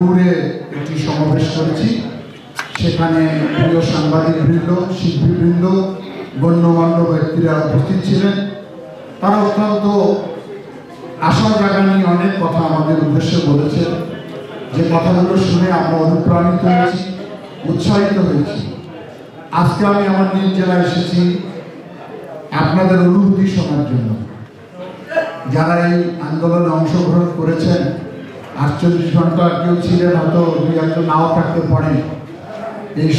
পুরে একটি সমাবেশ করেছি। সেখানে প্রিয় সাংবাদিকবৃন্দ, শিল্পীবৃন্দ, গণ্যমান্য ব্যক্তিরা উপস্থিত ছিলেন। তারা অত্যন্ত আশা জাগানি অনেক কথা আমাদের উদ্দেশ্যে বলেছেন, যে কথাগুলো শুনে আমরা অনুপ্রাণিত হয়েছি, উৎসাহিত হয়েছি। আজকে আমি আমার নিজ জেলায় এসেছি আপনাদের অনুভূতি শোনার জন্য। যারা এই আন্দোলনে অংশগ্রহণ করেছেন, 48 ঘন্টা কেউ ছিলেন, হয়তো দুই একজন নাও থাকতে পারেন, এই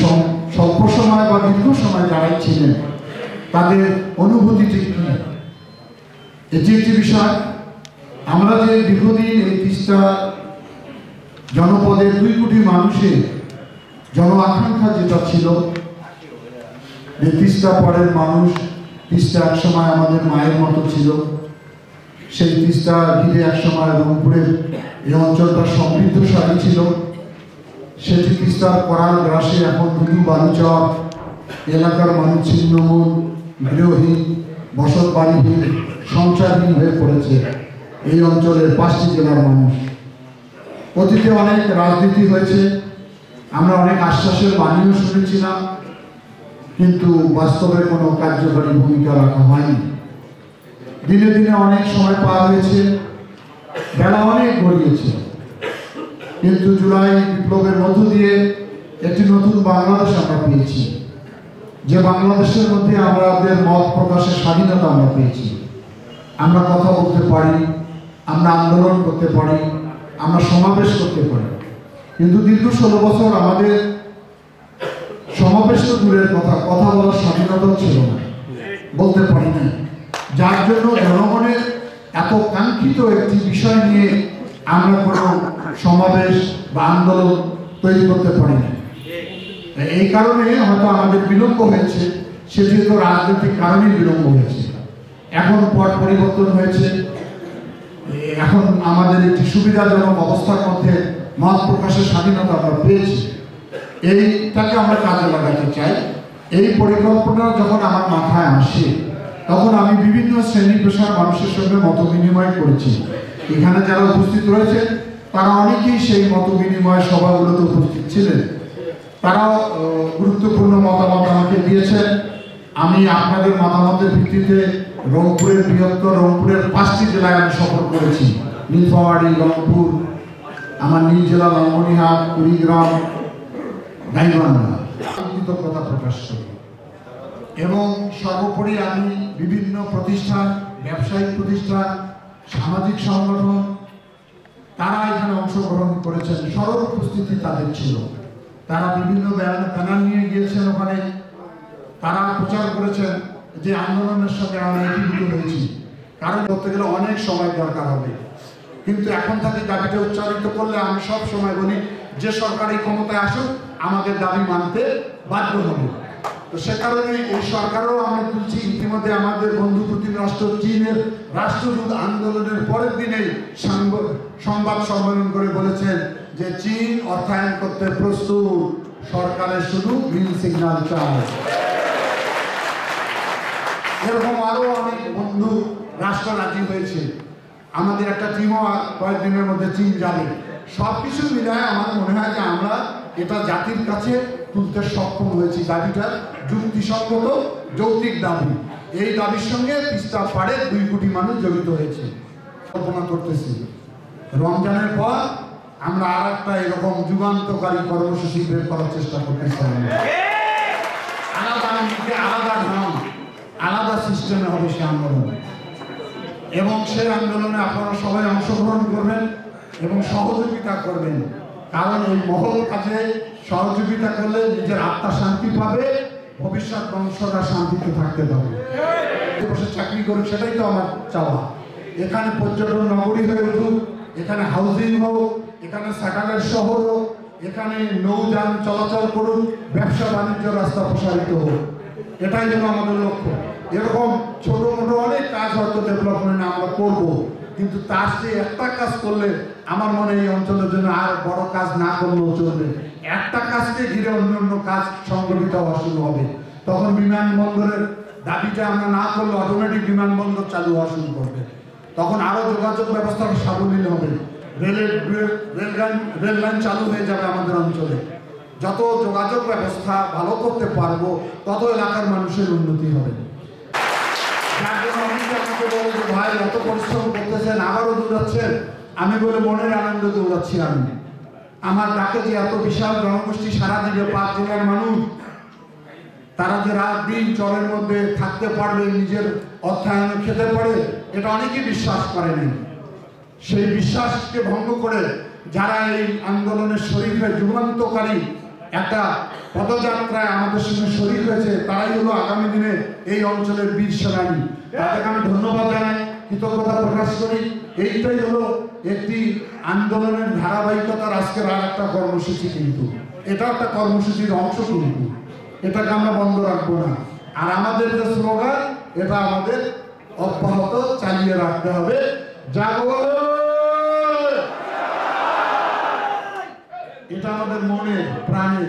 স্বল্প সময় বা দীর্ঘ সময় যারাই ছিলেন তাদের অনুভূতি ঠিক কি, এটি একটি বিষয়। আমরা যে দীর্ঘদিন এই তিস্তা জনপদের 2 কোটি মানুষের জন আকাঙ্ক্ষা যেটা ছিল, যে তিস্তা পরের মানুষ, তিস্তা একসময় আমাদের মায়ের মতো ছিল, সেই তিস্তা ঘিরে একসময় রংপুরের এই অঞ্চলটা সমৃদ্ধশালী ছিল। সেটি তিস্তার করার গ্রাসে এখন দুধু বালুচর এলাকার মানুষ ছিন্নমূল, গৃহহীন, বসত বাড়িহীন, সংসারহীন হয়ে পড়েছে এই অঞ্চলের 5টি জেলার মানুষ। অতীতে অনেক রাজনীতি হয়েছে, আমরা অনেক আশ্বাসের বাণীও শুনেছিলাম, কিন্তু বাস্তবে কোনো কার্যকরী ভূমিকা রাখা হয়নি। দিনে দিনে অনেক সময় পার হয়েছে, বেলা অনেক গড়িয়েছে, কিন্তু জুলাই বিপ্লবের মধ্য দিয়ে একটি নতুন বাংলাদেশ আমরা পেয়েছি, যে বাংলাদেশের মধ্যে আমাদের মত প্রকাশের স্বাধীনতা আমরা পেয়েছি। আমরা কথা বলতে পারি, আমরা আন্দোলন করতে পারি, আমরা সমাবেশ করতে পারি, কিন্তু দীর্ঘ 16 বছর আমাদের সমাবেশ তো দূরের কথা, কথা বলার স্বাধীনতাও ছিল না, বলতে পারি না। যার জন্য জনগণের এত কাঙ্ক্ষিত একটি বিষয় নিয়ে আমরা কোনো সমাবেশ বা আন্দোলন তৈরি করতে পারি না। এই কারণে হয়তো আমাদের বিলম্ব হয়েছে, সেটি তো রাজনৈতিক কারণেই বিলম্ব হয়েছে। এখন পট পরিবর্তন হয়েছে, এখন আমাদের একটি সুবিধাজনক অবস্থার মধ্যে মত প্রকাশের স্বাধীনতা আমরা পেয়েছি। এইটাকে আমরা কাজে লাগাতে চাই। এই পরিকল্পনা যখন আমার মাথায় আসে, তখন আমি বিভিন্ন শ্রেণী পেশার মানুষের সঙ্গে মত বিনিময় করেছি। এখানে যারা উপস্থিত রয়েছেন তারা অনেকেই সেই মত বিনিময় সভাগুলোতে উপস্থিত ছিলেন। তারাও গুরুত্বপূর্ণ মতামত আমাকে দিয়েছেন। আমি আপনাদের মতামতের ভিত্তিতে রংপুরের বৃহত্তর রংপুরের 5টি জেলায় আমি সফর করেছি। নীলফামারী, রংপুর, আমার নিজ জেলা লালমনিরহাট, কুড়িগ্রাম, গাইবান্ধা, কৃতজ্ঞতা প্রকাশ করি। এবং সর্বোপরি আমি বিভিন্ন প্রতিষ্ঠান, ব্যবসায়িক প্রতিষ্ঠান, সামাজিক সংগঠন, তারা এখানে অংশগ্রহণ করেছেন, সরব উপস্থিতি তাদের ছিল। তারা বিভিন্ন ব্যানার নিয়ে গিয়েছেন ওখানে, তারা প্রচার করেছেন যে আন্দোলনের সঙ্গে আমরা একীভূত হয়েছি। কারণ করতে গেলে অনেক সময় দরকার হবে, কিন্তু এখন থেকে দাবিটা উচ্চারিত করলে আমি সব সময় বলি যে সরকার এই ক্ষমতায় আসুক আমাদের দাবি মানতে বাধ্য হবে। তো সে কারণে এই সরকারও আমরা তুলছি। ইতিমধ্যে আমাদের বন্ধু প্রতিম রাষ্ট্র চীনের রাষ্ট্রদূত আন্দোলনের পরের দিনেই সংবাদ সম্মেলন করে বলেছেন যে চীন অর্থায়ন করতে প্রস্তুত, সরকারের শুধু গ্রিন সিগন্যাল চায়। এরকম আরো অনেক বন্ধু রাষ্ট্র রাজি হয়েছে। আমাদের একটা টিমও কয়েকদিনের মধ্যে চীন যাবে। সবকিছু মিলায় আমার মনে হয় যে আমরা এটা জাতির কাছে তুলতে সক্ষম হয়েছি। দাবিটা যুক্তিসঙ্গত, যৌক্তিক দাবি। এই দাবির সঙ্গে তিস্তা পাড়ে 2 কোটি মানুষ জড়িত হয়েছে। কল্পনা করতেছি রমজানের পর আমরা আর একটা এরকম যুগান্তকারী কর্মসূচি বের করার চেষ্টা করতেছি। আলাদা ঢং, আলাদা সিস্টেমে হবে সে আন্দোলন, এবং সেই আন্দোলনে আপনারা সবাই অংশগ্রহণ করবেন এবং সহযোগিতা করবেন। কারণ এই মহল কাজে সহযোগিতা করলে নিজের আত্মা শান্তি পাবে, ভবিষ্যৎ বংশরা শান্তিতে থাকতে পাবে। বসে চাকরি করুক, সেটাই তো আমার চাওয়া। এখানে পর্যটন নগরী হয়ে উঠুক, এখানে হাউজিং হোক, এখানে স্যাটেলাইট শহর হোক, এখানে নৌযান চলাচল করুক, ব্যবসা বাণিজ্য রাস্তা প্রসারিত হোক, এটাই যেন আমাদের লক্ষ্য। এরকম ছোট মোটো অনেক কাজ হয়তো ডেভেলপমেন্ট আমরা করব, কিন্তু তার চেয়ে একটা কাজ করলে আমার মনে এই অঞ্চলের জন্য আর বড় কাজ না করলেও চলবে। একটা কাজকে ঘিরে অন্য কাজ সংগঠিত হওয়া শুরু হবে। তখন বিমানবন্দরের দাবিটা আমরা না করলে অটোমেটিক বিমানবন্দর চালু হওয়া শুরু করবে। তখন আরো যোগাযোগ ব্যবস্থা সাবলীল হবে। রেল লাইন চালু হয়ে যাবে আমাদের অঞ্চলে। যত যোগাযোগ ব্যবস্থা ভালো করতে পারবো তত এলাকার মানুষের উন্নতি হবে। যার জন্য অনেকে আমাকে বলে যে ভাই এত পরিশ্রম করতেছেন আবারও দৌড়াচ্ছেন, আমি বলে মনের আনন্দে দৌড়াচ্ছি। আমার ডাকে যে এত বিশাল জনগোষ্ঠী সারা দিবে 5 জেলার মানুষ, তারা যে রাত দিন চরের মধ্যে থাকতে পারবে, নিজের অর্থায়নে খেতে পারে, এটা অনেকেই বিশ্বাস করেনি। সেই বিশ্বাসকে ভঙ্গ করে যারা এই আন্দোলনের শরীর হয়ে যুগান্তকারী একটা পদযাত্রায় আমাদের সঙ্গে শরীর হয়েছে, তারাই হলো আগামী দিনে এই অঞ্চলের বীর সেনানী। তাদেরকে আমি ধন্যবাদ জানাই, কৃতজ্ঞতা প্রকাশ করি। এইটাই হলো একটি আন্দোলনের ধারাবাহিকতার আজকের আর একটা কর্মসূচি, কিন্তু এটা একটা কর্মসূচির অংশ, কিন্তু এটাকে আমরা বন্ধ রাখবো না। আর আমাদের যে স্লোগান, এটা আমাদের অব্যাহত চালিয়ে রাখতে হবে। জাগো, এটা আমাদের মনে প্রাণে।